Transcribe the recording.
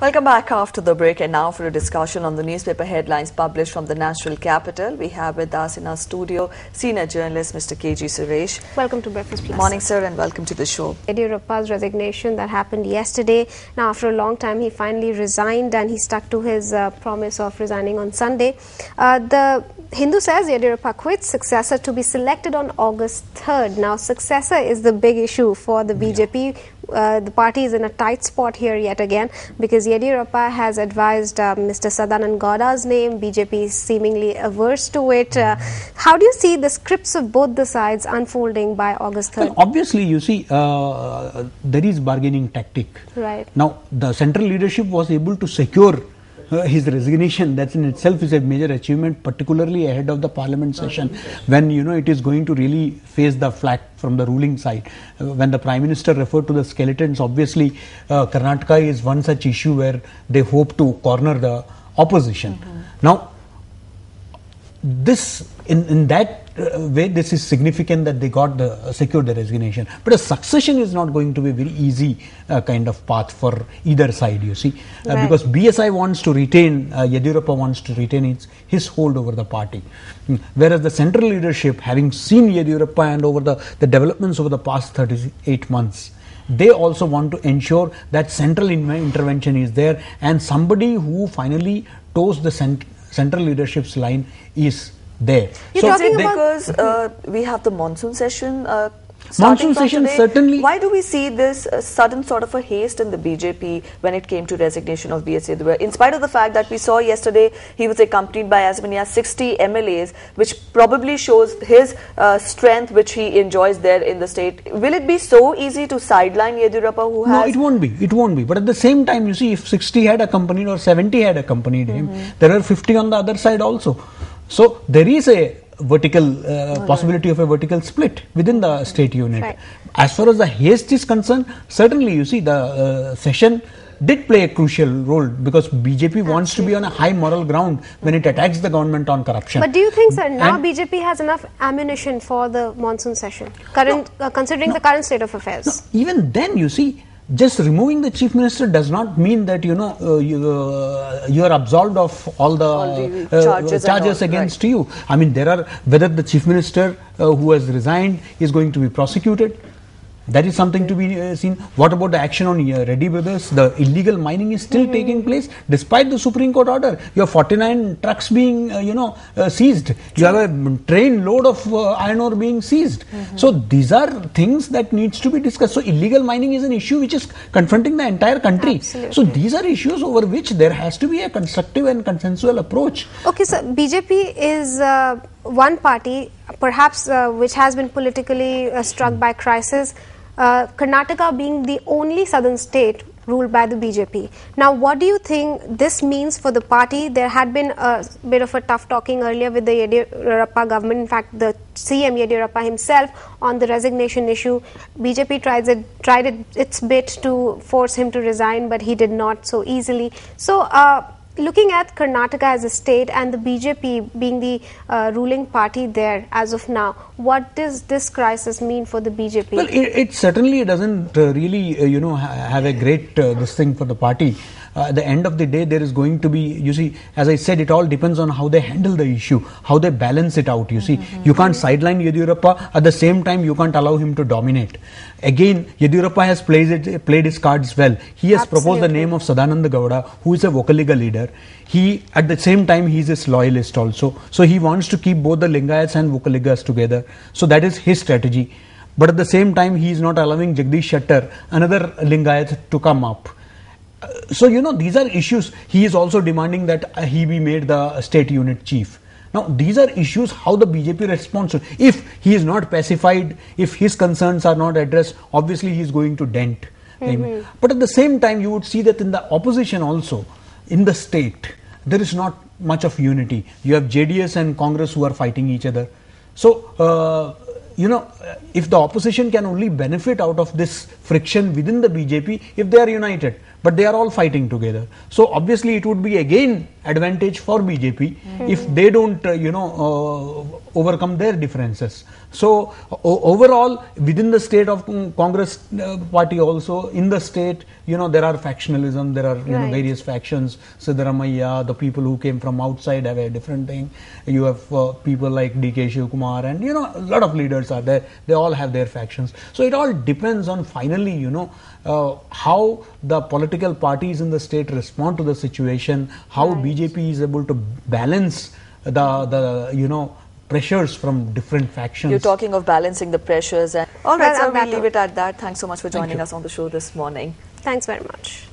Welcome back after the break, and now for a discussion on the newspaper headlines published from the national capital. We have with us in our studio senior journalist Mr. G Suresh. Welcome to Breakfast Plus. Morning, sir, and welcome to the show. Yeddyurappa's resignation that happened yesterday. Now, after a long time, he finally resigned and he stuck to his promise of resigning on Sunday. The Hindu says Yeddyurappa quits, successor to be selected on August 3rd. Now, successor is the big issue for the BJP. The party is in a tight spot here yet again because Yeddyurappa has advised Mr. Sadanand Gowda's name. BJP is seemingly averse to it. How do you see the scripts of both the sides unfolding by August 3rd? Well, obviously, you see, there is bargaining tactic. Right. Now, the central leadership was able to secure his resignation. That in itself is a major achievement, particularly ahead of the parliament session, when it is going to really face the flak from the ruling side. When the Prime Minister referred to the skeletons, obviously Karnataka is one such issue where they hope to corner the opposition. Now, this in that way, this is significant that they got secured the resignation. But a succession is not going to be a very easy kind of path for either side, you see, because BSI wants to retain, Yeddyurappa wants to retain his hold over the party, whereas the central leadership, having seen Yeddyurappa and over the developments over the past 38 months, they also want to ensure that central intervention is there, and somebody who finally toes the central leadership's line is there. You're talking because we have the monsoon session starting from today. Certainly. Why do we see this sudden sort of a haste in the BJP when it came to resignation of B.S. Yeddyurappa? In spite of the fact that we saw yesterday he was accompanied by as many as 60 MLAs, which probably shows his strength which he enjoys there in the state. Will it be so easy to sideline Yeddyurappa who has... No, it won't be. It won't be. But at the same time, you see, if 60 had accompanied or 70 had accompanied him, there are 50 on the other side also. So there is a vertical possibility of a vertical split within the state unit. Right. As far as the haste is concerned, certainly you see the session did play a crucial role because BJP wants to be on a high moral ground when it attacks the government on corruption. But do you think, sir, now BJP has enough ammunition for the monsoon session, considering the current state of affairs? No, even then, you see, just removing the chief minister does not mean that you are absolved of all the charges against you. I mean, there are, whether the chief minister who has resigned is going to be prosecuted, that is something to be seen. What about the action on Reddy Brothers? The illegal mining is still taking place despite the Supreme Court order. You have 49 trucks being seized. You have a train load of iron ore being seized. So these are things that needs to be discussed. So illegal mining is an issue which is confronting the entire country. Absolutely. So these are issues over which there has to be a constructive and consensual approach. Okay, so BJP is one party, perhaps which has been politically struck by crisis. Karnataka being the only southern state ruled by the BJP. Now, what do you think this means for the party? There had been a bit of a tough talking earlier with the Yeddyurappa government. In fact, the CM Yeddyurappa himself on the resignation issue. BJP tried its bit to force him to resign, but he did not so easily. So, looking at Karnataka as a state and the BJP being the ruling party there as of now, what does this crisis mean for the BJP? Well, it certainly doesn't really, have a great this thing for the party. At the end of the day, there is going to be, you see, as I said, it all depends on how they handle the issue, how they balance it out, you see. You can't sideline Yeddyurappa, at the same time you can't allow him to dominate. Again, Yeddyurappa has played his cards well. He has proposed the name of Sadanand Gowda, who is a Vocaliga leader. He, at the same time, he is a loyalist also. So he wants to keep both the Lingayats and Vocaligas together. So that is his strategy. But at the same time, he is not allowing Jagdish Shettar, another Lingayat, to come up. So, these are issues. He is also demanding that he be made the state unit chief. Now, these are issues how the BJP responds to. If he is not pacified, if his concerns are not addressed, obviously he is going to dent him. But at the same time, you would see that in the opposition also, in the state, there is not much of unity. You have JDS and Congress who are fighting each other. So, if the opposition can only benefit out of this friction within the BJP, if they are united. but they are all fighting together. So obviously it would be again advantage for BJP if they don't overcome their differences. So overall, within the state of Congress party also, in the state, there are factionalism, there are various factions. Siddaramaiah, the people who came from outside have a different thing. You have people like D.K. Shivkumar, and a lot of leaders are there. They all have their factions. So it all depends on finally, how the political parties in the state respond to the situation, how BJP is able to balance the pressures from different factions. You're talking of balancing the pressures. All right, Well, sir, we'll leave it at that. Thanks so much for joining us on the show this morning. Thanks very much.